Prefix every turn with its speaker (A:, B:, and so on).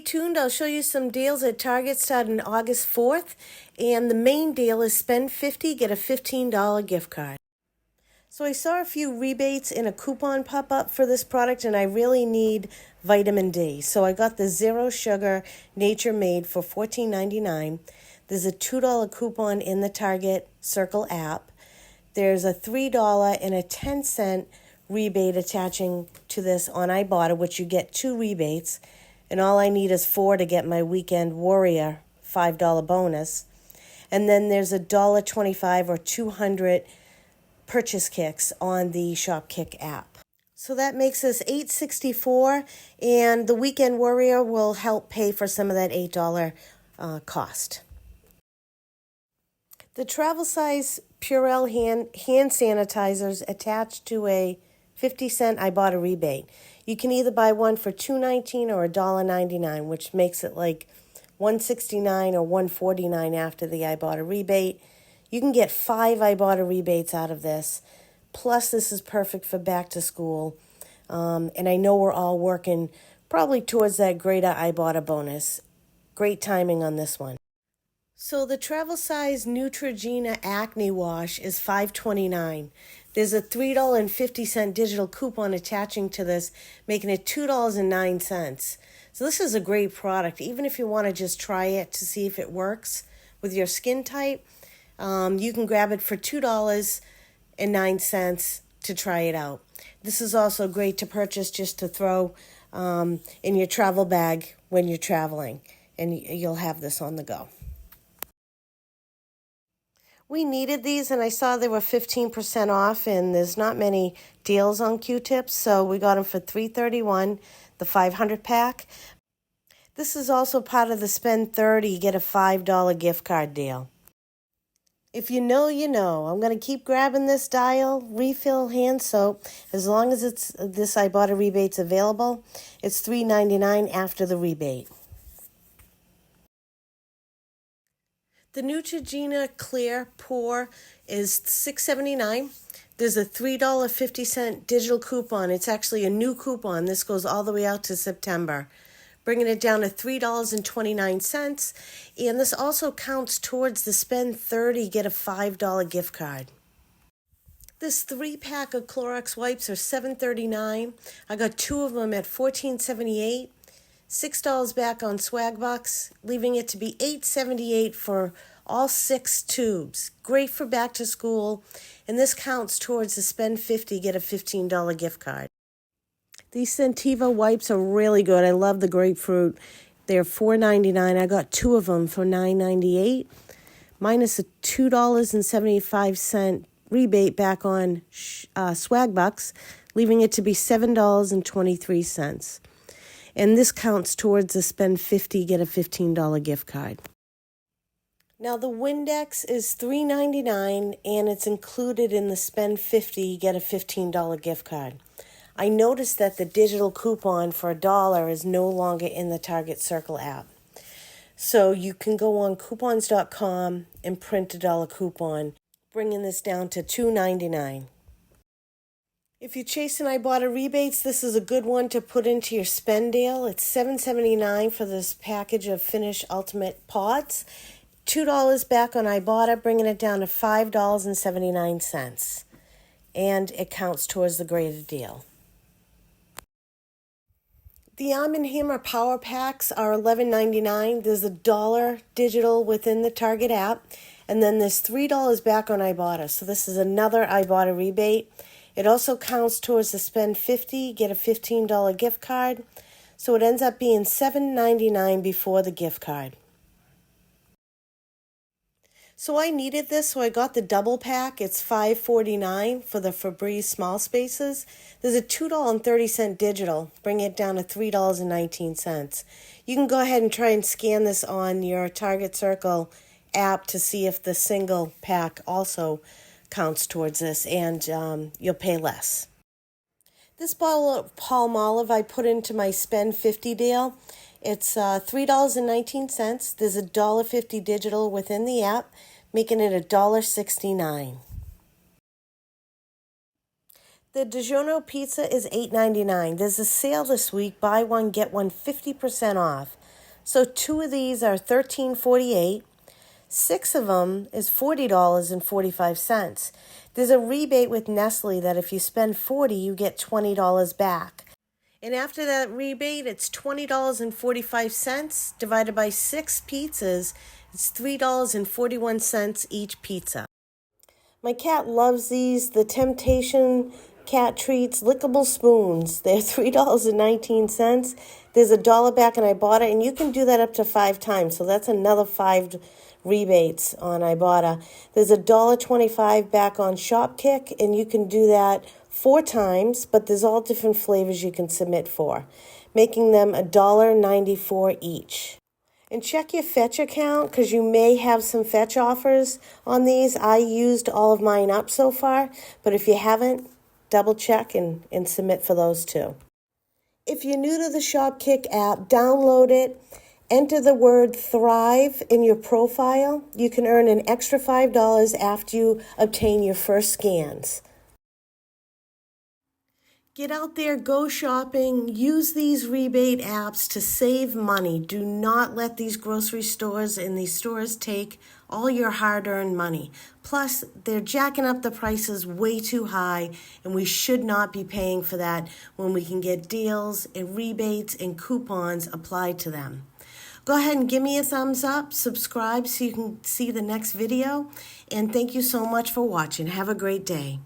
A: tuned. I'll show you some deals at Target starting August 4th. And the main deal is spend $50, get a $15 gift card. So I saw a few rebates and a coupon pop up for this product, and I really need vitamin D. So I got the Zero Sugar Nature Made for $14.99. There's a $2 coupon in the Target Circle app. There's a $3 and a 10-cent rebate attaching to this on Ibotta, which you get 2 rebates. And all I need is 4 to get my Weekend Warrior $5 bonus. And then there's a $1.25 or 200 purchase kicks on the Shopkick app. So that makes us $8.64, and the Weekend Warrior will help pay for some of that $8 cost. The travel size Purell hand sanitizers attached to a 50-cent Ibotta rebate. You can either buy one for $2.19 or $1.99, which makes it like $1.69 or $1.49 after the Ibotta rebate. You can get 5 Ibotta rebates out of this. Plus, this is perfect for back to school. And I know we're all working probably towards that greater Ibotta bonus. Great timing on this one. So the travel size Neutrogena Acne Wash is $5.29. There's a $3.50 digital coupon attaching to this, making it $2.09. So this is a great product. Even if you want to just try it to see if it works with your skin type, you can grab it for $2.09 to try it out. This is also great to purchase just to throw in your travel bag when you're traveling, and you'll have this on the go. We needed these, and I saw they were 15% off, and there's not many deals on Qtips, so we got them for $3.31, the 500 pack. This is also part of the spend 30, get a $5 gift card deal. If you know, you know. I'm going to keep grabbing this Dial refill hand soap. As long as this Ibotta rebate's available, it's $3.99 after the rebate. The Neutrogena Clear Pore is $6.79. There's a $3.50 digital coupon. It's actually a new coupon. This goes all the way out to September, bringing it down to $3.29. And this also counts towards the spend 30, get a $5 gift card. This 3-pack of Clorox wipes are $7.39. I got 2 of them at $14.78. $6 back on Swagbucks, leaving it to be $8.78 for all 6 tubes. Great for back to school, and this counts towards the spend 50, get a $15 gift card. These Sentiva wipes are really good. I love the grapefruit. They're $4.99. I got 2 of them for $9.98, minus a $2.75 rebate back on Swagbucks, leaving it to be $7.23. And this counts towards the spend 50, get a $15 gift card. Now the Windex is $3.99, and it's included in the spend 50, get a $15 gift card. I noticed that the digital coupon for $1 is no longer in the Target Circle app. So you can go on coupons.com and print a $1 coupon, bringing this down to $2.99. If you're chasing Ibotta rebates, this is a good one to put into your spend deal. It's $7.79 for this package of Finish Ultimate Pods. $2 back on Ibotta, bringing it down to $5.79. And it counts towards the greater deal. The Arm & Hammer Power Packs are $11.99. There's a $1 digital within the Target app. And then there's $3 back on Ibotta. So this is another Ibotta rebate. It also counts towards the spend 50, get a $15 gift card. So it ends up being $7.99 before the gift card. So I needed this, so I got the double pack. It's $5.49 for the Febreze Small Spaces. There's a $2.30 digital, bring it down to $3.19. You can go ahead and try and scan this on your Target Circle app to see if the single pack also counts towards this, and you'll pay less. This bottle of Palmolive I put into my spend 50 deal. It's $3.19. There's a $1.50 digital within the app, making it $1.69. The DiGiorno pizza is $8.99. There's a sale this week, buy one, get one 50% off. So 2 of these are $13.48. 6 of them is $40.45. There's a rebate with Nestle that if you spend $40, you get $20 back. And after that rebate, it's $20.45 divided by 6 pizzas. It's $3.41 each pizza. My cat loves these, the Temptation cat treats, lickable spoons. They're $3.19. There's $1 back in Ibotta, and you can do that up to 5 times. So that's another 5 rebates on Ibotta. There's $1.25 back on Shopkick, and you can do that 4 times, but there's all different flavors you can submit for, making them $1.94 each. And check your Fetch account because you may have some Fetch offers on these. I used all of mine up so far, but if you haven't, double check and submit for those too. If you're new to the Shopkick app, download it. Enter the word Thrive in your profile. You can earn an extra $5 after you obtain your first scans. Get out there, go shopping, use these rebate apps to save money. Do not let these grocery stores and these stores take all your hard-earned money. Plus, they're jacking up the prices way too high, and we should not be paying for that when we can get deals and rebates and coupons applied to them. Go ahead and give me a thumbs up, subscribe so you can see the next video, and thank you so much for watching. Have a great day.